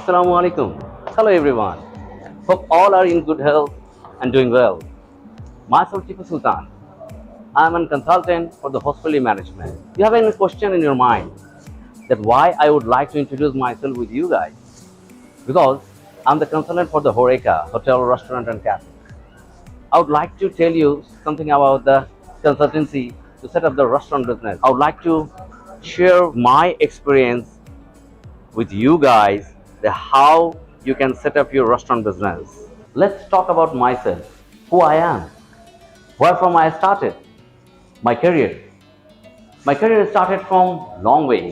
Assalamu alaikum. Hello everyone. Hope all are in good health and doing well. Myself Tipu Sultan. I am a consultant for the hospitality management. You have any question in your mind that why I would like to introduce myself with you guys? Because I'm the consultant for the Horeca Hotel, Restaurant and Cafe. I would like to tell you something about the consultancy to set up the restaurant business. I would like to share my experience with you guys the how you can set up your restaurant business. Let's talk about myself, who I am, where from I started, my career. My career started from long way.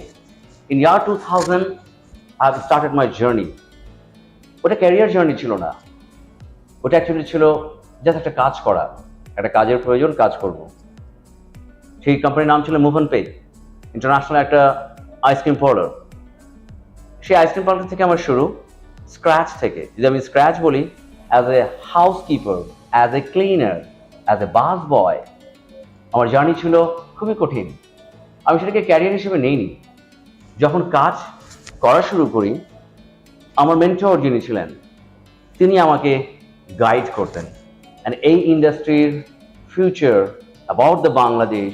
In year 2000, I've started my journey. ওটা career journey ছিল না, ওটা actually ছিল just একটা কাজ করা, একটা কাজের প্রয়োজন, কাজ করব। সেই কোম্পানির নাম ছিল মুভ অ্যান্ড পে, ইন্টারন্যাশনাল একটা আইসক্রিম পার্লার। সেই আইসক্রিম পার্লার থেকে আমার শুরু, স্ক্র্যাচ থেকে। যদি আমি স্ক্র্যাচ বলি, as a housekeeper, as a cleaner, as a bus boy, আমার জার্নি ছিল খুবই কঠিন। আমি সেটাকে ক্যারিয়ার হিসেবে নেইনি। যখন কাজ করা শুরু করি, আমার মেন্টর যিনি ছিলেন, তিনি আমাকে গাইড করতেন অ্যান্ড এই ইন্ডাস্ট্রির future about the Bangladesh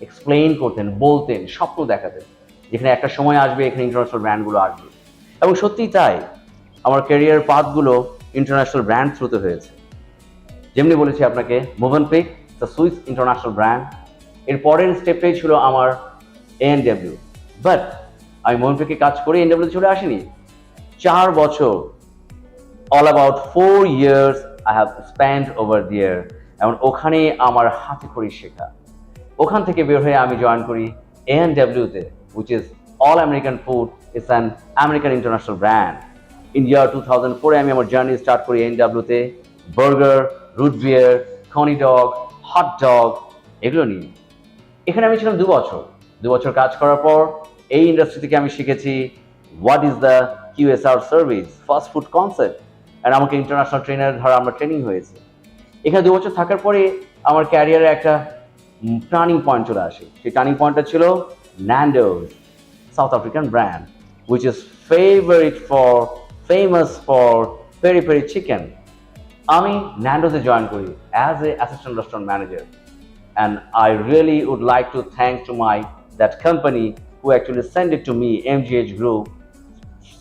explain করতেন, বলতেন, স্বপ্ন দেখাতেন, যেখানে একটা সময় আসবে এখানে ইন্টারন্যাশনাল ব্র্যান্ডগুলো আসবে। এবং সত্যিই তাই, আমার ক্যারিয়ার পাথগুলো ইন্টারন্যাশনাল ব্র্যান্ড থ্রুতে হয়েছে। যেমনি বলেছি আপনাকে, move and pick the Swiss international brand. এর পরের স্টেপটাই ছিল আমার A&W। বাট আমি মুভ অ্যান্ড পিকে কাজ করে A&W চলে আসিনি। 4 বছর, all about 4 years I have spend over দিয়ার। এবং ওখানে আমার হাতে খড়ি শেখা। ওখান থেকে বের হয়ে আমি জয়েন করি A&W-তে, which is All American Food. It's an American international brand. In year 2004 আমি আমার জার্নি স্টার্ট করি A&W-তে, বার্গার, রুট বিয়ার, খনি ডগ, হট ডগ, এগুলো নিয়ে। এখানে আমি ছিলাম 2 বছর। 2 বছর কাজ করার পর এই ইন্ডাস্ট্রি থেকে আমি শিখেছি what is the QSR service, fast food concept. And আমাকে ইন্টারন্যাশনাল ট্রেনার দ্বারা আমার ট্রেনিং হয়েছে। এখানে 2 বছর থাকার পরে আমার ক্যারিয়ারে একটা টার্নিং পয়েন্ট চলে আসে। সেই টার্নিং পয়েন্টটা ছিল Nando's, South African brand, which is famous for peri peri chicken. আমি ন্যান্ডোজে জয়েন করি as a assistant restaurant manager, and I really would like to thank to that company who actually sent it to me, MGH Group,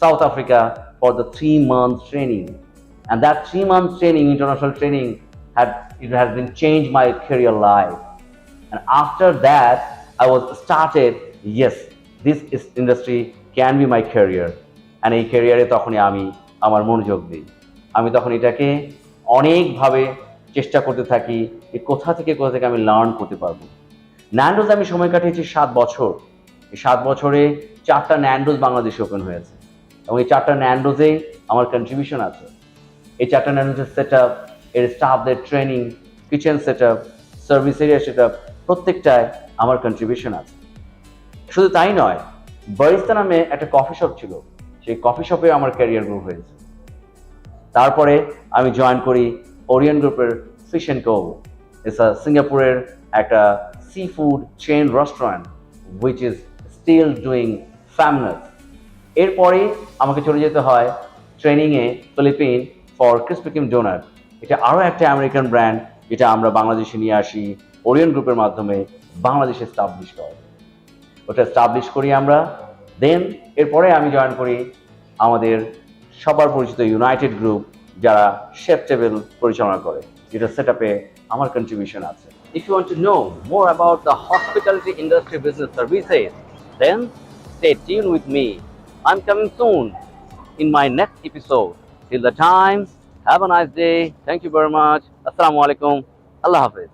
South Africa, for the 3-month training. And that 3-month training, international training, has been changed my career life. And after that, I was started, yes, this industry can be my career. And এই ক্যারিয়ারে তখনই আমি আমার মনোযোগ দিই। আমি তখন এটাকে অনেকভাবে চেষ্টা করতে থাকি যে কোথা থেকে আমি লার্ন করতে পারবো। ন্যান্ডোজ আমি সময় কাটিয়েছি 7 বছর। এই 7 বছরে 4টা ন্যান্ডোজ বাংলাদেশে ওপেন হয়েছে এবং এই 4টা ন্যান্ডোজে আমার কন্ট্রিবিউশন আছে। এই 4টা ন্যান্ডোজের সেট আপ, এর স্টাফদের training, kitchen set up, service area set up, প্রত্যেকটায় আমার কন্ট্রিবিউশন আছে। শুধু তাই নয়, বারিস্তা নামে একটা কফি শপ ছিল, সেই কফি শপে আমার ক্যারিয়ার গ্রো হয়েছে। তারপরে আমি জয়েন করি ওরিয়েন্ট গ্রুপের ফিশ অ্যান্ড কো। ইটস সিঙ্গাপুরের একটা sea food chain restaurant which is still doing fabulous. এরপরে আমাকে চলে যেতে হয় ট্রেনিংয়ে Philippine for Krispy Kreme doughnut. এটা আরও একটা আমেরিকান ব্র্যান্ড, যেটা আমরা বাংলাদেশে নিয়ে আসি ওরিয়েন্ট গ্রুপের মাধ্যমে, বাংলাদেশে এস্টাবলিশ করে। ওটা এস্টাবলিশ করি আমরা। দেন এরপরে আমি জয়েন করি আমাদের সবার পরিচিত ইউনাইটেড গ্রুপ, যারা শেফ টেবিল পরিচালনা করে, যেটা সেট আপে আমার কন্ট্রিবিউশন আছে। If you want to know more about the hospitality industry business services, then stay tuned with me. I'm coming soon in my next episode. Till the time, have a nice day. Thank you very much. Assalamu alaikum. Allah Hafiz.